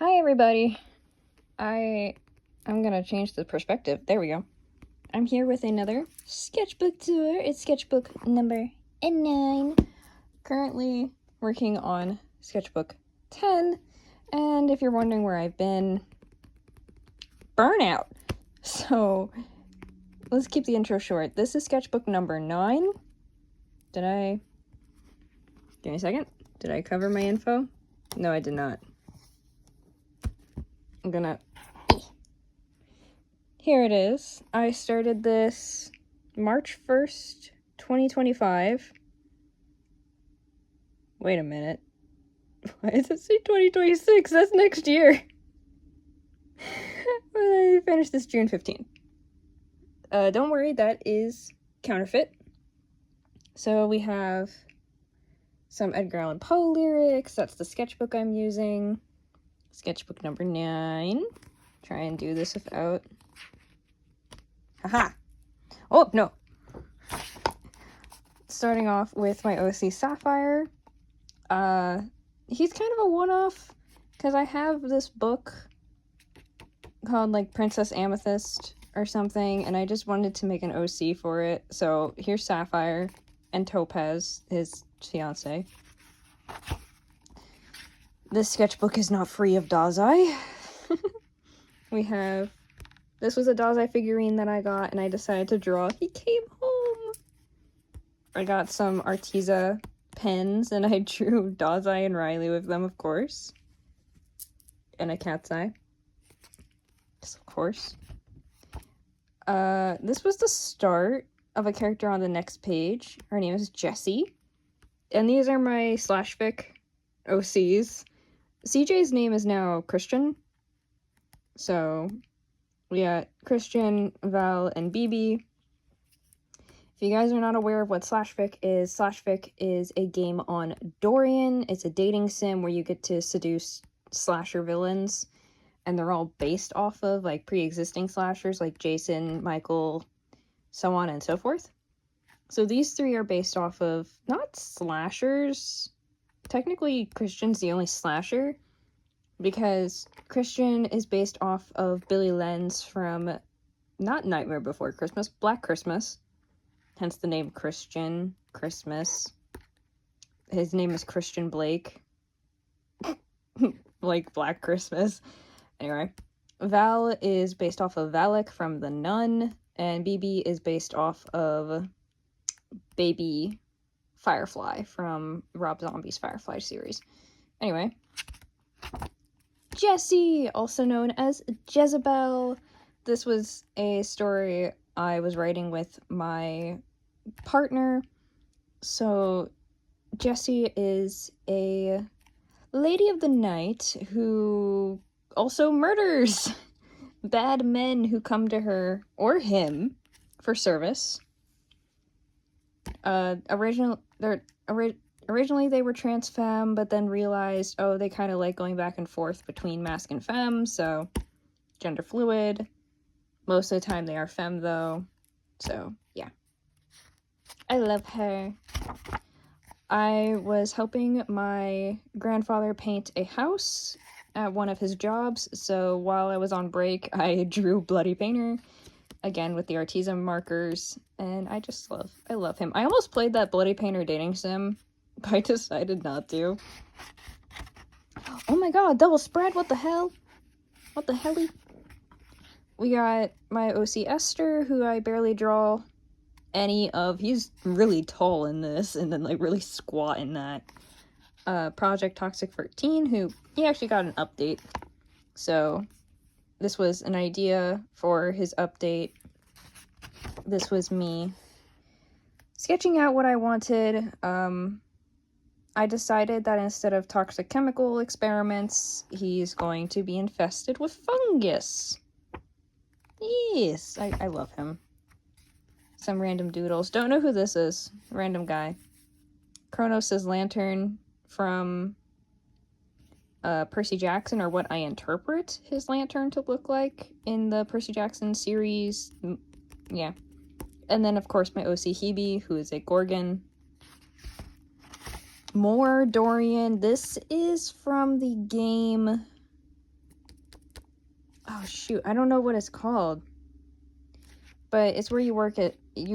Hi everybody. I'm gonna change the perspective. There we go. I'm here with another sketchbook tour. It's sketchbook number 9. Currently working on sketchbook 10. And if you're wondering where I've been, burnout. So let's keep the intro short. This is sketchbook number 9. Give me a second. Did I cover my info? No, I did not. Here it is. I started this March 1st, 2025. Wait a minute. Why does it say 2026? That's next year. I finished this June 15th. Don't worry, that is counterfeit. So we have some Edgar Allan Poe lyrics. That's the sketchbook I'm using. Sketchbook number 9. Try and do this without... Haha! Oh, no! Starting off with my OC Sapphire. He's kind of a one-off, because I have this book called, like, Princess Amethyst or something, and I just wanted to make an OC for it. So here's Sapphire and Topaz, his fiance. This sketchbook is not free of Dazai. This was a Dazai figurine that I got, and I decided to draw. He came home! I got some Arteza pens, and I drew Dazai and Riley with them, of course. And a cat's eye. Yes, of course. This was the start of a character on the next page. Her name is Jessie. And these are my /fic OCs. CJ's name is now Christian. So, we got Christian, Val, and BB. If you guys are not aware of what /fic is a game on Dorian. It's a dating sim where you get to seduce slasher villains. And they're all based off of, like, pre-existing slashers, like Jason, Michael, so on and so forth. So these 3 are based off of, not slashers. Technically, Christian's the only slasher, because Christian is based off of Billy Lenz from, not Nightmare Before Christmas, Black Christmas. Hence the name Christian Christmas. His name is Christian Blake. Like Black Christmas. Anyway, Val is based off of Valak from The Nun, and BB is based off of Baby Firefly from Rob Zombie's Firefly series. Anyway, Jessie, also known as Jezebel. This was a story I was writing with my partner. So, Jessie is a lady of the night who also murders bad men who come to her, or him, for service. Originally they were trans femme, but then realized, oh, they kind of like going back and forth between masc and femme, so gender fluid. Most of the time they are femme, though. So, yeah. I love her. I was helping my grandfather paint a house at one of his jobs, so while I was on break, I drew Bloody Painter, again with the Arteza markers, and I love him. I almost played that Bloody Painter dating sim, but I decided not to. Oh my god, double spread, what the hell? What the helly? We got my OC Esther, who I barely draw any of. He's really tall in this, and then like really squat in that. Project Toxic 13, who he actually got an update. So this was an idea for his update. This was me sketching out what I wanted. I decided that instead of toxic chemical experiments, he's going to be infested with fungus. Yes, I love him. Some random doodles. Don't know who this is. Random guy. Kronos' lantern from Percy Jackson, or what I interpret his lantern to look like in the Percy Jackson series. Yeah. And then, of course, my OC Hebe, who is a Gorgon. More Dorian. This is from the game Oh shoot, I don't know what it's called. But it's where you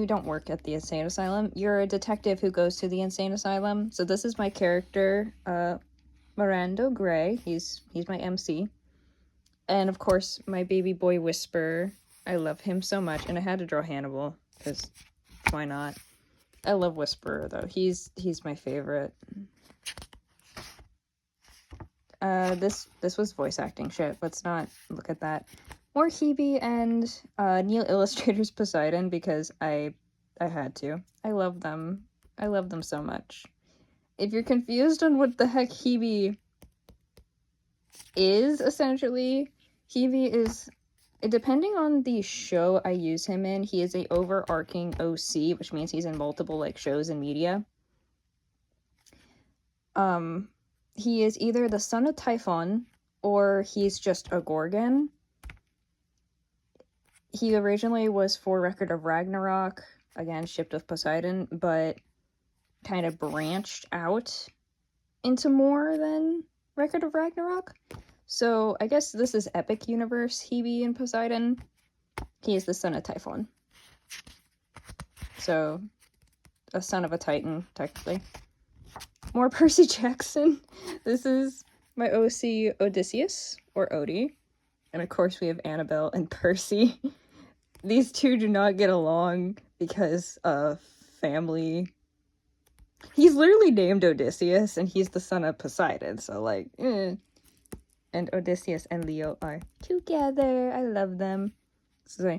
don't work at the insane asylum. You're a detective who goes to the insane asylum. So this is my character, Miranda Gray. He's my MC. And of course, my baby boy Whisper. I love him so much. And I had to draw Hannibal, because why not? I love Whisperer though. He's my favorite. This was voice acting shit. Let's not look at that. More Hebe and Neil Illustrator's Poseidon, because I had to. I love them. I love them so much. If you're confused on what the heck Hebe is, essentially, Hebe is, depending on the show I use him in, he is a overarching OC, which means he's in multiple like shows and media. He is either the son of Typhon, or he's just a Gorgon. He originally was for Record of Ragnarok, again, shipped with Poseidon, but kind of branched out into more than Record of Ragnarok. So I guess this is Epic Universe, Hebe and Poseidon. He is the son of Typhon. So, a son of a Titan, technically. More Percy Jackson. This is my OC Odysseus, or Odie. And of course we have Annabelle and Percy. These two do not get along because of family. He's literally named Odysseus, and he's the son of Poseidon, so like, And Odysseus and Leo are together. I love them. So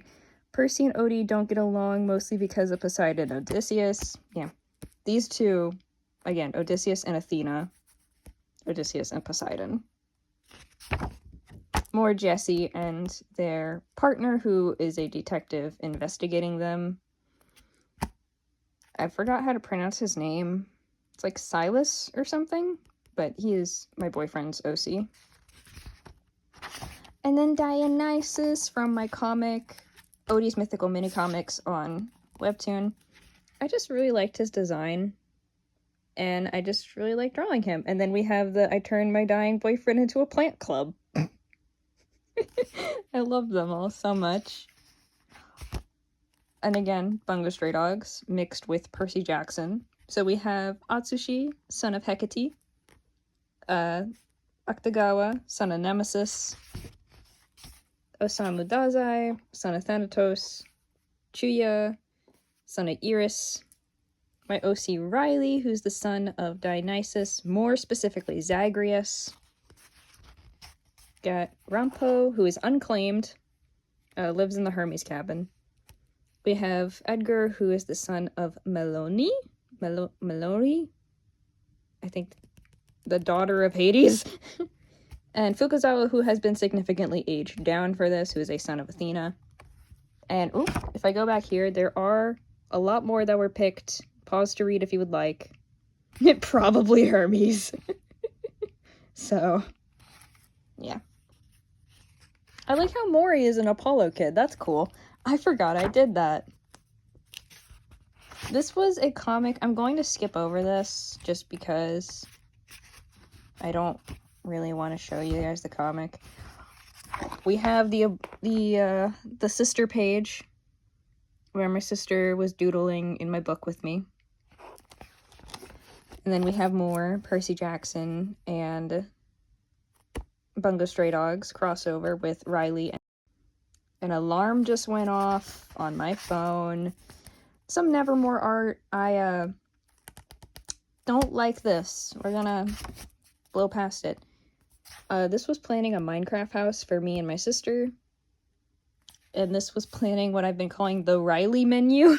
Percy and Odie don't get along, mostly because of Poseidon and Odysseus. Yeah. These two, again, Odysseus and Athena. Odysseus and Poseidon. More Jesse and their partner, who is a detective investigating them. I forgot how to pronounce his name. It's like Silas or something, but he is my boyfriend's OC. And then Dionysus from my comic, Odie's Mythical Mini Comics on Webtoon. I just really liked his design, and I just really like drawing him. And then we have the I Turned My Dying Boyfriend Into a Plant Club. I love them all so much. And again, Bungo Stray Dogs mixed with Percy Jackson. So we have Atsushi, son of Hecate, Akutagawa, son of Nemesis, Osamu Dazai, son of Thanatos, Chuya, son of Eris, my OC Riley, who's the son of Dionysus, more specifically Zagreus. Got Rampo, who is unclaimed, lives in the Hermes cabin. We have Edgar, who is the son of Meloni? Melori? I think the daughter of Hades. And Fukazawa, who has been significantly aged down for this, who is a son of Athena. And, if I go back here, there are a lot more that were picked. Pause to read if you would like. Probably Hermes. So, yeah. I like how Mori is an Apollo kid. That's cool. I forgot I did that. This was a comic. I'm going to skip over this just because I don't really want to show you guys the comic. We have the sister page where my sister was doodling in my book with me. And then we have more Percy Jackson and Bungo Stray Dogs crossover with Riley. An alarm just went off on my phone. Some Nevermore art. I don't like this. We're gonna blow past it. This was planning a Minecraft house for me and my sister. And this was planning what I've been calling the Riley menu.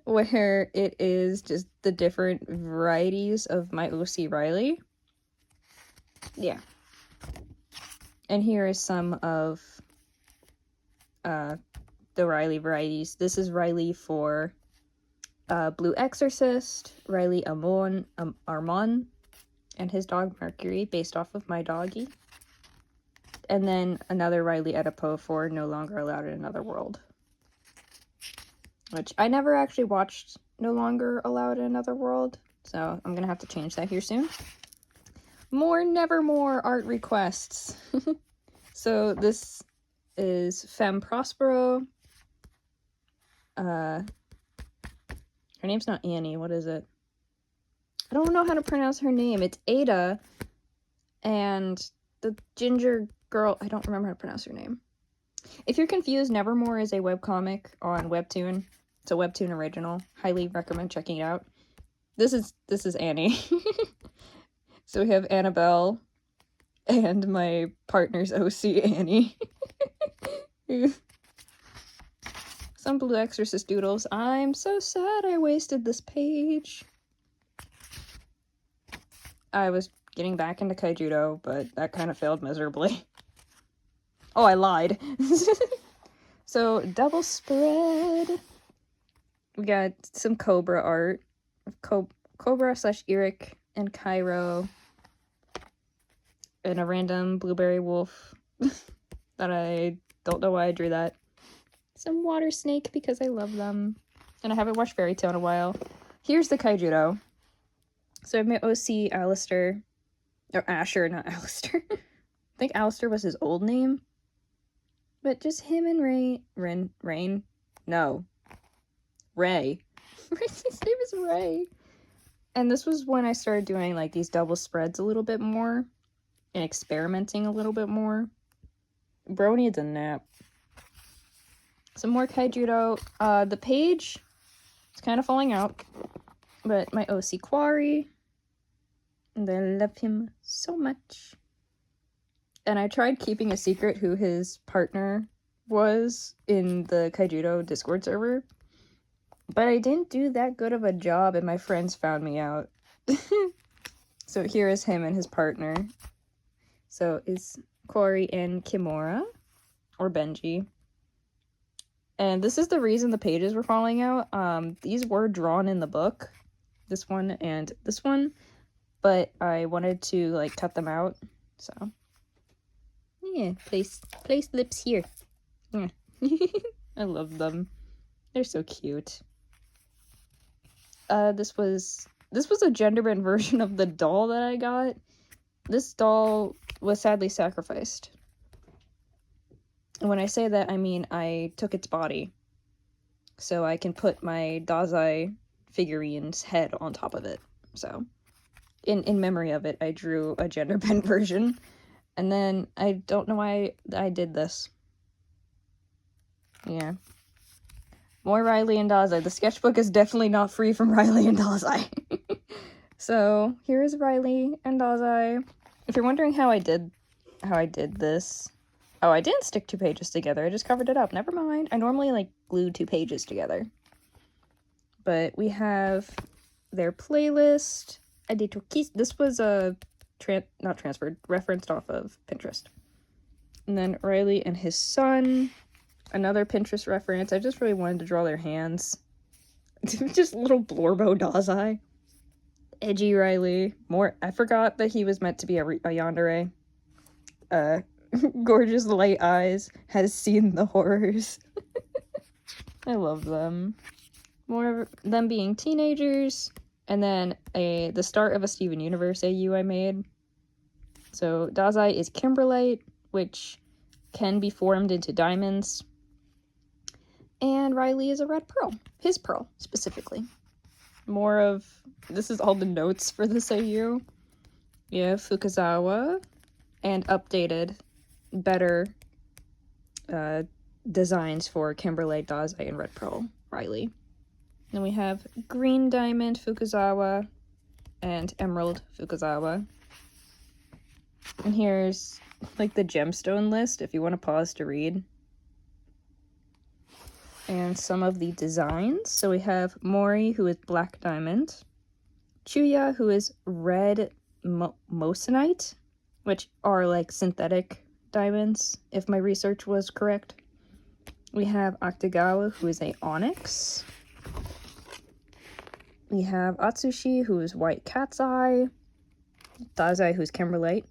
Where it is just the different varieties of my OC Riley. Yeah. And here is some of the Riley varieties. This is Riley for Blue Exorcist, Riley Armon, and his dog Mercury, based off of my doggy. And then another Riley Edipo for No Longer Allowed in Another World. Which I never actually watched No Longer Allowed in Another World, so I'm gonna have to change that here soon. More Nevermore art requests. So this is Femme Prospero. Her name's not Annie. What is it? I don't know how to pronounce her name. It's Ada. And the ginger girl, I don't remember how to pronounce her name. If you're confused, Nevermore is a webcomic on Webtoon. It's a Webtoon original. Highly recommend checking it out. This is Annie. So we have Annabelle and my partner's OC, Annie. Some Blue Exorcist doodles. I'm so sad I wasted this page. I was getting back into Kaijudo, but that kind of failed miserably. Oh, I lied. So, double spread. We got some Cobra art. Cobra / Eric and Cairo. And a random blueberry wolf. That I don't know why I drew that. Some water snake because I love them. And I haven't watched Fairy Tail in a while. Here's the Kaijudo. So I have my OC, Alistair. Or Asher, not Alistair. I think Alistair was his old name. But just him and Rain? No. Ray. His name is Ray. And this was when I started doing like these double spreads a little bit more. And experimenting a little bit more. Bro needs a nap. Some more Kaijudo. The page is kind of falling out. But my OC Quarry. And I love him so much. And I tried keeping a secret who his partner was in the Kaijudo Discord server. But I didn't do that good of a job and my friends found me out. So here is him and his partner. So it's Corey and Kimura. Or Benji. And this is the reason the pages were falling out. These were drawn in the book. This one and this one. But I wanted to like cut them out. So yeah, place lips here. Yeah. I love them. They're so cute. This was a gender-bent version of the doll that I got. This doll was sadly sacrificed. And when I say that, I mean I took its body. So I can put my Dazai figurine's head on top of it. So, in memory of it, I drew a gender-bent version. And then, I don't know why I did this. Yeah. More Riley and Dazai. The sketchbook is definitely not free from Riley and Dazai. So, here is Riley and Dazai. If you're wondering how I did this... Oh, I didn't stick 2 pages together. I just covered it up. Never mind. I normally, like, glue 2 pages together. But we have their playlist. This was not transferred, referenced off of Pinterest. And then Riley and his son. Another Pinterest reference. I just really wanted to draw their hands. Just little Blorbo Dazai. Edgy Riley. I forgot that he was meant to be a yandere. Gorgeous light eyes. Has seen the horrors. I love them. More of them being teenagers. And then the start of a Steven Universe AU I made. So Dazai is Kimberlite, which can be formed into diamonds. And Riley is a red pearl. His pearl, specifically. This is all the notes for this AU. Yeah, Fukuzawa. And updated, better designs for Kimberlite, Dazai, and red pearl, Riley. Then we have Green Diamond Fukuzawa and Emerald Fukuzawa. And here's like the gemstone list if you want to pause to read. And some of the designs. So we have Mori, who is Black Diamond. Chuya, who is Red Moissanite, which are like synthetic diamonds, if my research was correct. We have Akutagawa, who is a Onyx. We have Atsushi, who is White Cat's Eye. Dazai, who is Kimberlite.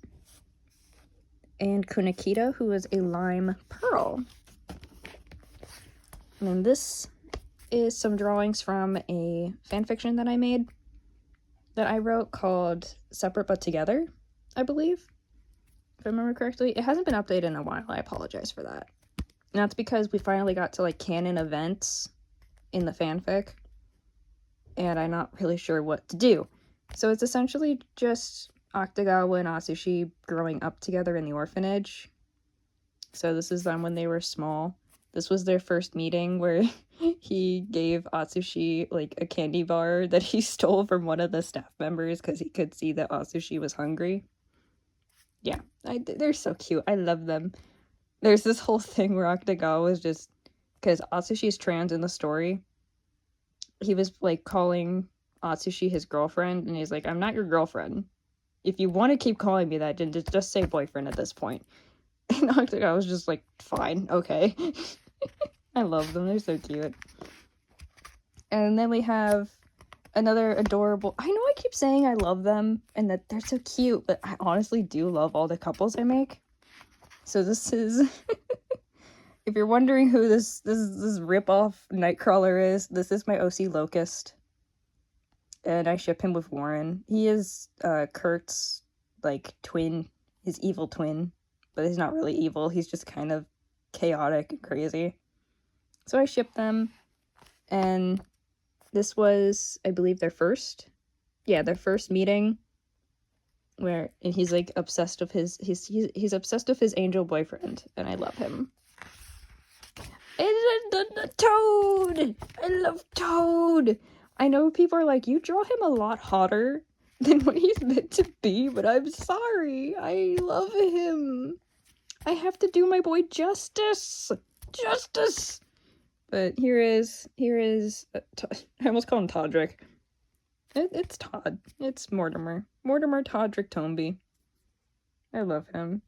And Kunakita, who is a Lime Pearl. And then this is some drawings from a fanfiction that I made, that I wrote, called Separate But Together, I believe. if I remember correctly. It hasn't been updated in a while. I apologize for that. And that's because we finally got to, like, canon events in the fanfic, and I'm not really sure what to do. So it's essentially just Akutagawa and Atsushi growing up together in the orphanage. So this is them when they were small. This was their first meeting where he gave Atsushi, like, a candy bar that he stole from one of the staff members because he could see that Atsushi was hungry. Yeah, they're so cute. I love them. There's this whole thing where Akutagawa was just... Because Atsushi's trans in the story. He was, like, calling Atsushi his girlfriend, and he's like, I'm not your girlfriend. If you want to keep calling me that, just say boyfriend at this point. And Akutagawa was just like, fine, okay. I love them, they're so cute. And then we have another adorable... I know I keep saying I love them, and that they're so cute, but I honestly do love all the couples I make. So this is... If you're wondering who this rip-off Nightcrawler is, this is my OC Locust. And I ship him with Warren. He is Kurt's, like, twin, his evil twin. But he's not really evil, he's just kind of chaotic and crazy. So I ship them, and this was, I believe, their first meeting, where, and he's, like, obsessed with he's obsessed with his angel boyfriend, and I love him. And Toad! I love Toad! I know people are like, you draw him a lot hotter than what he's meant to be, but I'm sorry. I love him. I have to do my boy justice. Justice! But here is, I almost call him Todrick. It's Todd. It's Mortimer. Mortimer Todrick Tomby. I love him.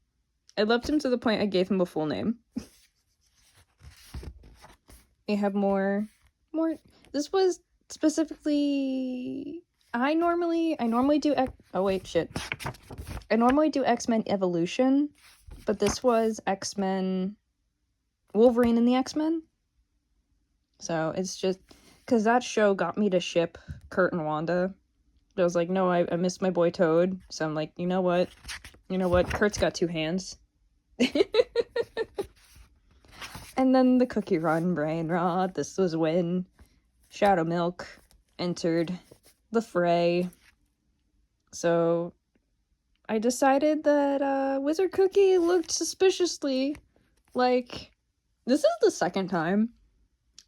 I loved him to the point I gave him a full name. We have more, this was specifically, I normally do, I normally do X-Men Evolution, but this was X-Men, Wolverine and the X-Men. So it's just, because that show got me to ship Kurt and Wanda. But I was like, no, I missed my boy Toad. So I'm like, you know what, Kurt's got two hands. And then the Cookie Run Brain Rot. This was when Shadow Milk entered the fray. So I decided that Wizard Cookie looked suspiciously like... This is the second time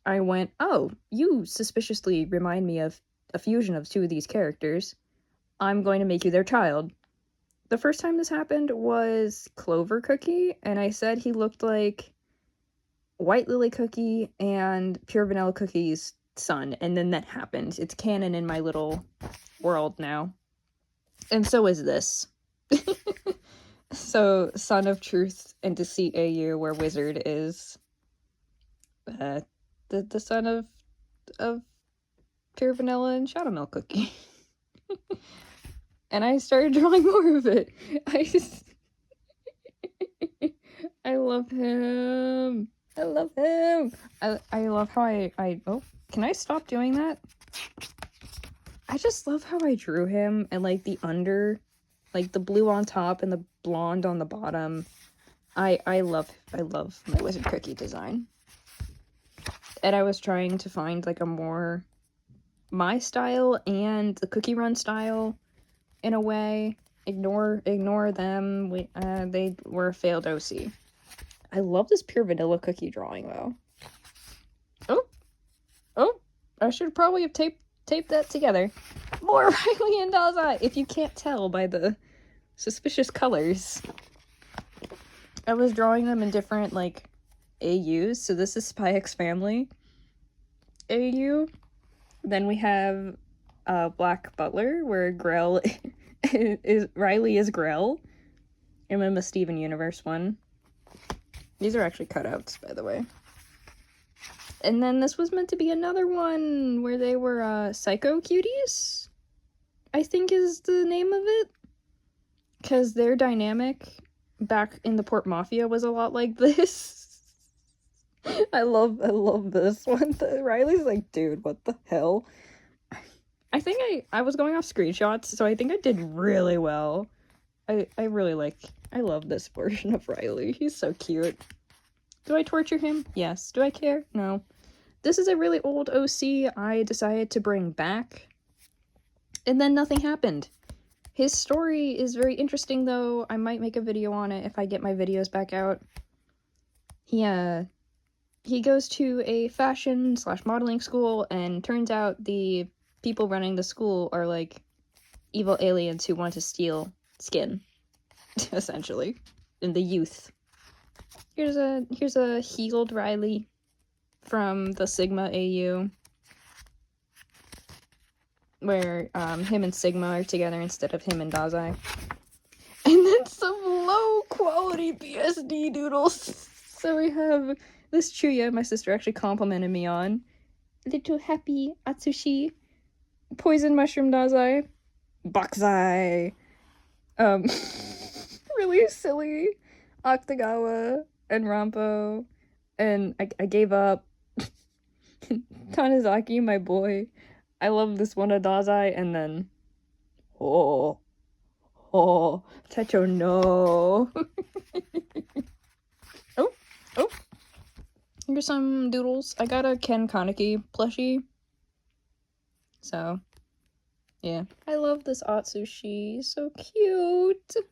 I went, oh, you suspiciously remind me of a fusion of two of these characters. I'm going to make you their child. The first time this happened was Clover Cookie, and I said he looked like White Lily Cookie and Pure Vanilla Cookie's son, and then that happened. It's canon in my little world now. And so is this. So, Son of Truth and Deceit AU, where Wizard is the son of Pure Vanilla and Shadow Milk Cookie. And I started drawing more of it. I love him. I love him. I love how oh, can I stop doing that? I just love how I drew him, and like the like the blue on top and the blonde on the bottom. I love my Wizard Cookie design. And I was trying to find like a more my style and the Cookie Run style in a way. Ignore them. They were a failed OC. I love this Pure Vanilla Cookie drawing though. Oh, I should probably have taped that together. More Riley and Dalzai, if you can't tell by the suspicious colors. I was drawing them in different, like, AUs. So this is Spy X Family AU. Then we have Black Butler, where Grell Riley is Grell. And then the Steven Universe one. These are actually cutouts, by the way. And then this was meant to be another one where they were Psycho Cuties, I think is the name of it. Because their dynamic back in the Port Mafia was a lot like this. I love this one. Riley's like, dude, what the hell? I think I was going off screenshots, so I think I did really well I really I love this version of Riley. He's so cute. Do I torture him? Yes. Do I care? No. This is a really old OC I decided to bring back, and then nothing happened. His story is very interesting, though. I might make a video on it if I get my videos back out. He goes to a fashion/modeling school, and turns out the people running the school are, like, evil aliens who want to steal skin, essentially, in the youth. Here's a healed Riley from the Sigma AU, where him and Sigma are together instead of him and Dazai. And then some low quality BSD doodles. So we have this Chuya my sister actually complimented me on. Little happy Atsushi, poison mushroom Dazai, Boxai, really silly Octagawa and Rampo, and I gave up. Tanizaki, my boy. I love this one Dazai, and then oh Techo, no. oh here's some doodles. I got a Ken Kaneki plushie, so yeah, I love this Atsushi. So cute. And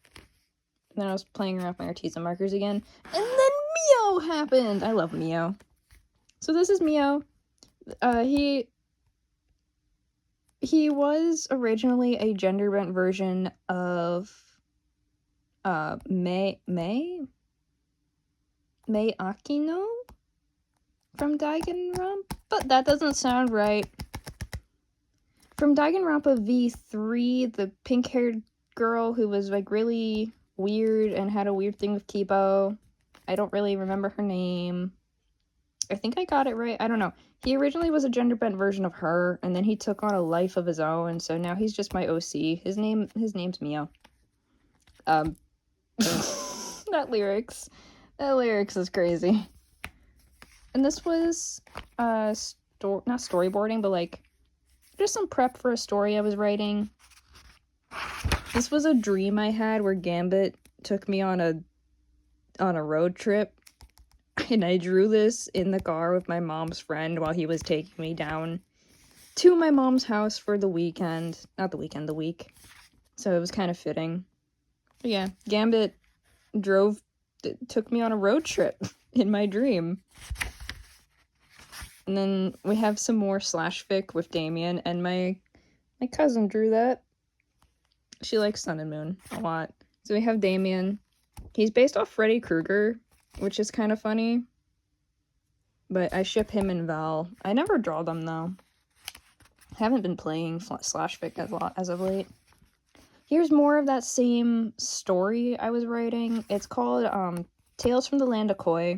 then I was playing around with my Artisan markers again, and then Mio happened. I love Mio. So this is Mio. He was originally a gender bent version of Mei Akino from Danganronpa, but that doesn't sound right. From Danganronpa V3, the pink-haired girl who was like really weird and had a weird thing with Kibo. I don't really remember her name. I think I got it right. I don't know. He originally was a gender-bent version of her, and then he took on a life of his own, so now he's just my OC. His name's Mio. That lyrics is crazy. And this was, not storyboarding, but, like, just some prep for a story I was writing. This was a dream I had where Gambit took me on a road trip. And I drew this in the car with my mom's friend while he was taking me down to my mom's house for the weekend. Not the weekend, the week. So it was kind of fitting. But yeah, Gambit took me on a road trip in my dream. And then we have some more slash fic with Damien, and my cousin drew that. She likes Sun and Moon a lot. So we have Damien. He's based off Freddy Krueger, which is kind of funny. But I ship him and Val. I never draw them, though. I haven't been playing slash fic as of late. Here's more of that same story I was writing. It's called Tales from the Land of Koi.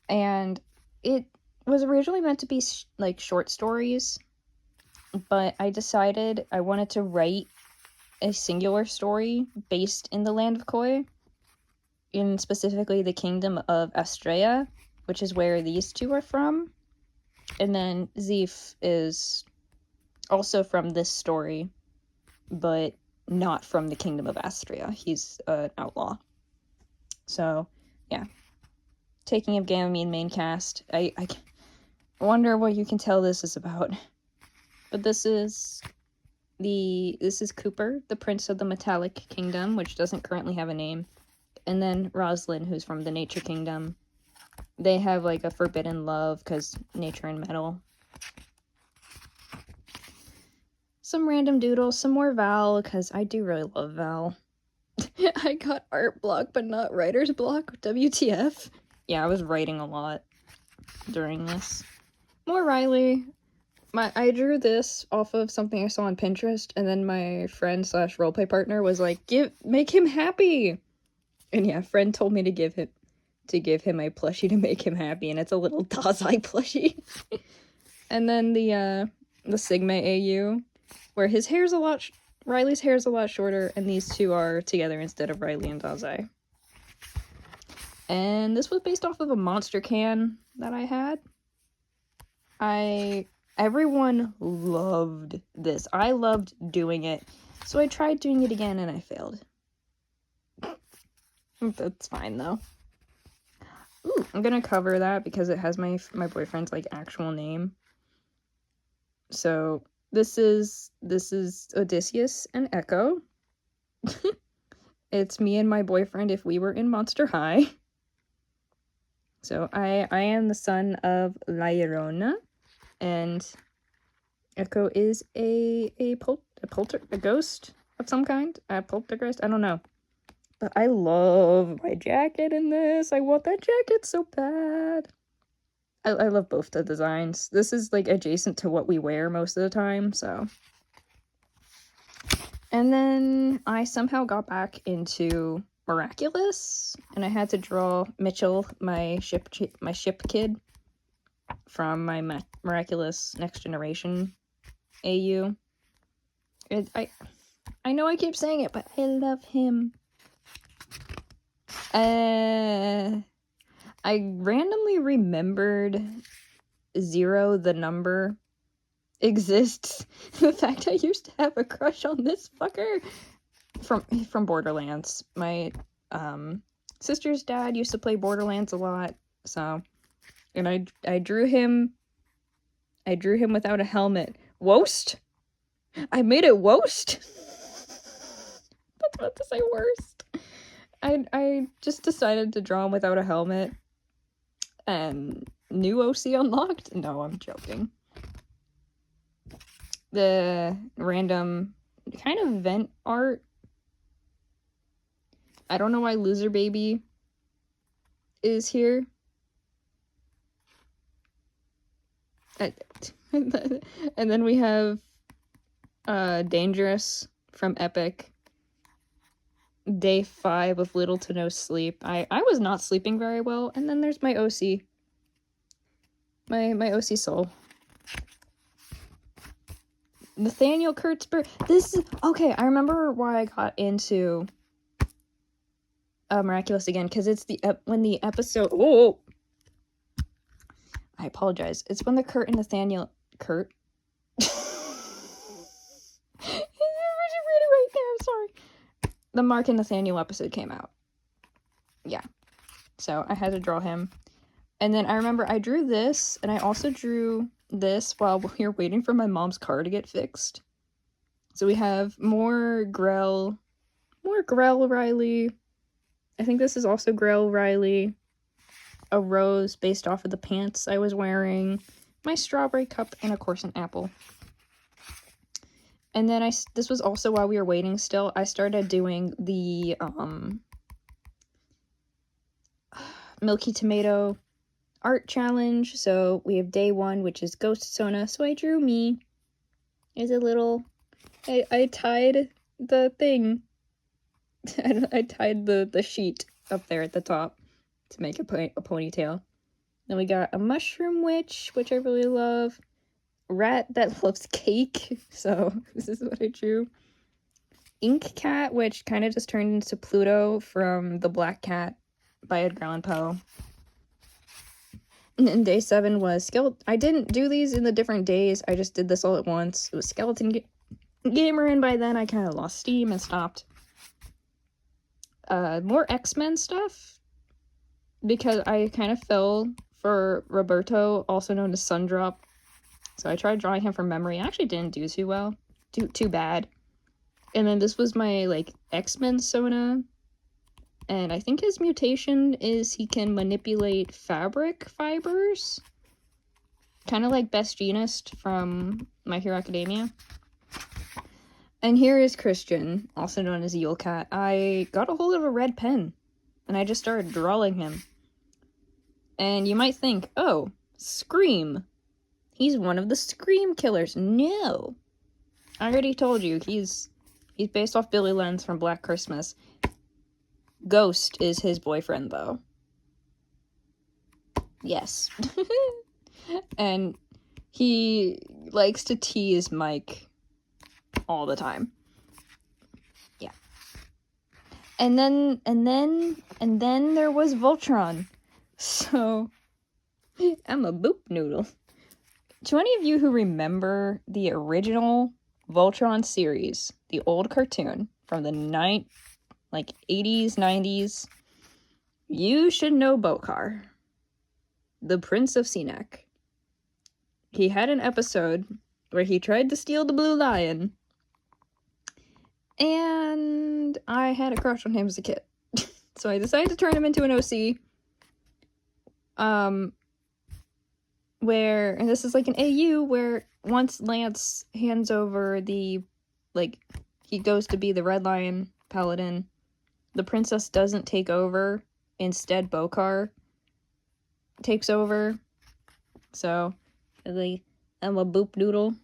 And it was originally meant to be like short stories. But I decided I wanted to write a singular story based in the Land of Koi. In specifically the kingdom of Astrea, which is where these two are from. And then Zeef is also from this story, but not from the kingdom of Astrea. He's an outlaw. So, yeah. Taking of Gamamine main cast. I wonder what you can tell this is about. But this is Cooper, the prince of the Metallic Kingdom, which doesn't currently have a name. And then Roslyn, who's from the Nature Kingdom. They have, like, a forbidden love, because nature and metal. Some random doodles, some more Val, because I do really love Val. I got art block, but not writer's block. WTF? Yeah, I was writing a lot during this. More Riley. I drew this off of something I saw on Pinterest, and then my friend / roleplay partner was like, make him happy! And yeah, friend told me to give him a plushie to make him happy, and it's a little Dazai plushie. And then the Sigma AU, where his hair's Riley's hair's a lot shorter, and these two are together instead of Riley and Dazai. And this was based off of a monster can that I had. Everyone loved this. I loved doing it, so I tried doing it again and I failed. That's fine though. Ooh, I'm gonna cover that because it has my boyfriend's like actual name. So this is Odysseus and Echo. It's me and my boyfriend if we were in Monster High. So I am the son of La Llorona, and Echo is a ghost of some kind, a poltergeist. I don't know, but I love my jacket in this. I want that jacket so bad. I love both the designs. This is like adjacent to what we wear most of the time, so. And then I somehow got back into Miraculous, and I had to draw Mitchell, my ship kid, from my Miraculous Next Generation AU. I know I keep saying it, but I love him. I randomly remembered 0, the number, exists. The fact I used to have a crush on this fucker from Borderlands. My sister's dad used to play Borderlands a lot, so, and I drew him without a helmet. Wost? I made it Wost? That's about to say worst. I just decided to draw him without a helmet, and new OC unlocked? No, I'm joking. The random kind of vent art. I don't know why Loser Baby is here. And then we have Dangerous from Epic. Day 5 with little to no sleep. I was not sleeping very well. And then there's my OC. My OC soul. Nathaniel Kurtzberg. This is okay. I remember why I got into Miraculous again, because it's when the episode. Oh, I apologize. It's when the Kurt and Nathaniel Kurt. He's ready right there. I'm sorry. The Mark and Nathaniel episode came out. Yeah, so I had to draw him, and then I remember I drew this, and I also drew this while we were waiting for my mom's car to get fixed. So we have more Grell Riley. I think this is also Grell Riley. A rose based off of the pants I was wearing. My strawberry cup, and of course an apple. And then this was also while we were waiting still. I started doing the Milky Tomato art challenge. So we have day 1, which is Ghost Sona. So I drew me as a little. I tied the thing. I tied the sheet up there at the top to make a ponytail. Then we got a mushroom witch, which I really love. Rat that loves cake. So this is what I drew. Ink Cat, which kind of just turned into Pluto from The Black Cat by Edgar Allan Poe. And then day 7 was Skeleton. I didn't do these in the different days. I just did this all at once. It was Skeleton Gamer, and by then I kind of lost steam and stopped. More X-Men stuff, because I kind of fell for Roberto, also known as Sundrop. So I tried drawing him from memory. I actually didn't do too well. Too bad. And then this was my, like, X-Men Sona. And I think his mutation is he can manipulate fabric fibers. Kind of like Best Jeanist from My Hero Academia. And here is Christian, also known as Yule Cat. I got a hold of a red pen, and I just started drawing him. And you might think, oh, Scream. He's one of the Scream killers. No. I already told you, he's based off Billy Lenz from Black Christmas. Ghost is his boyfriend, though. Yes. And he likes to tease Mike all the time. Yeah. And then there was Voltron. So, I'm a boop noodle. To any of you who remember the original Voltron series, the old cartoon from the 80s, 90s, You should know Bokar, the Prince of Sinek. He had an episode where he tried to steal the Blue Lion, and I had a crush on him as a kid. So I decided to turn him into an OC. And this is like an AU where once Lance hands over he goes to be the Red Lion Paladin, the princess doesn't take over. Instead, Bokar takes over. So, I'm a boop doodle.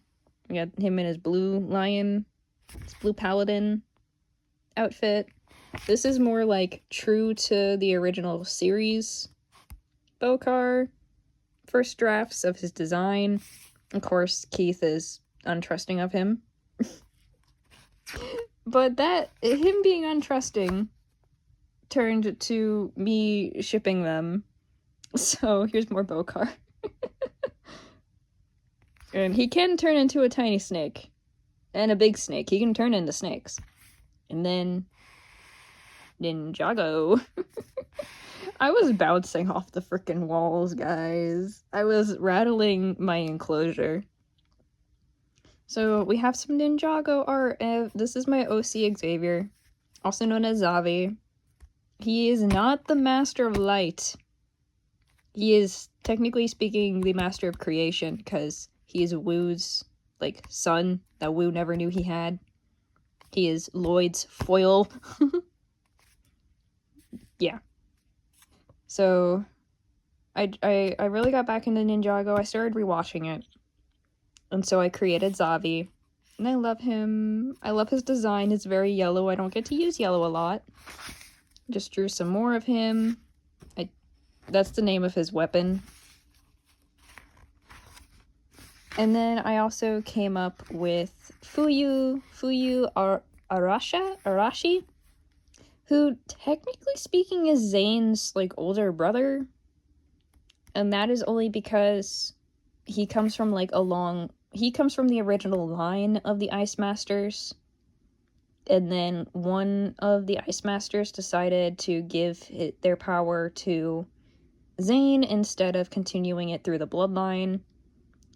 We got him in his blue lion, his blue paladin outfit. This is more like true to the original series Bokar. First drafts of his design. Of course, Keith is untrusting of him. But him being untrusting turned to me shipping them. So here's more Bokar. And he can turn into a tiny snake. And a big snake. He can turn into snakes. And then Ninjago. I was bouncing off the frickin' walls, guys. I was rattling my enclosure. So we have some Ninjago art. This is my OC Xavier, also known as Zavi. He is not the Master of Light. He is, technically speaking, the Master of Creation, because he is Wu's, son that Wu never knew he had. He is Lloyd's foil. Yeah. So, I really got back into Ninjago. I started rewatching it. And so I created Zavi. And I love him. I love his design. It's very yellow. I don't get to use yellow a lot. Just drew some more of him. That's the name of his weapon. And then I also came up with Fuyu Arashi, who technically speaking is Zane's older brother. And that is only because he comes from the original line of the Ice Masters. And then one of the Ice Masters decided to give their power to Zane instead of continuing it through the bloodline.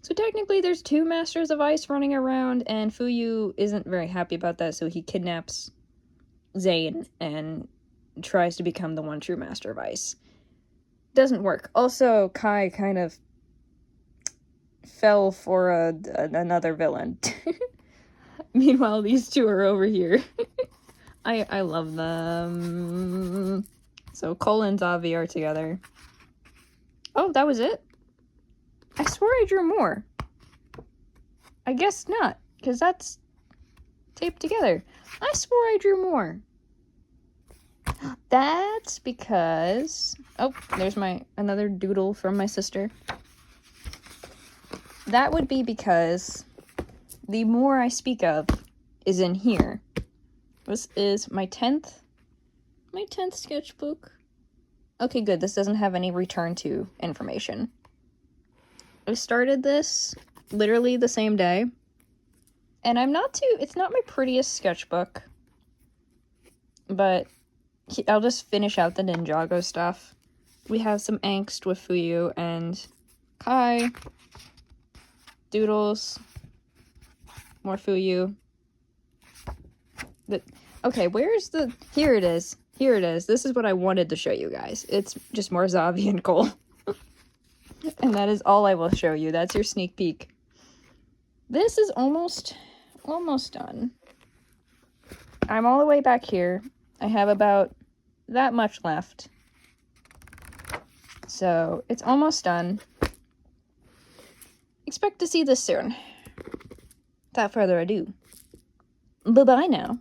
So technically there's two Masters of Ice running around, and Fuyu isn't very happy about that, so he kidnaps Zane and tries to become the one true Master of Ice. Doesn't work. Also, Kai kind of fell for another villain. Meanwhile, these two are over here. I love them. So Cole and Zavi are together. Oh, that was it? I swore I drew more. I guess not, because that's taped together. I swore I drew more. That's because... Oh, there's another doodle from my sister. That would be because the more I speak of is in here. This is my 10th sketchbook. Okay, good. This doesn't have any return to information. I started this literally the same day. And it's not my prettiest sketchbook. But I'll just finish out the Ninjago stuff. We have some angst with Fuyu and Kai. Doodles. More Fuyu. Okay, where's the... Here it is. Here it is. This is what I wanted to show you guys. It's just more Zavi and Cole. And that is all I will show you. That's your sneak peek. This is almost done. I'm all the way back here. I have about that much left. So, it's almost done. Expect to see this soon. Without further ado. Bye-bye now.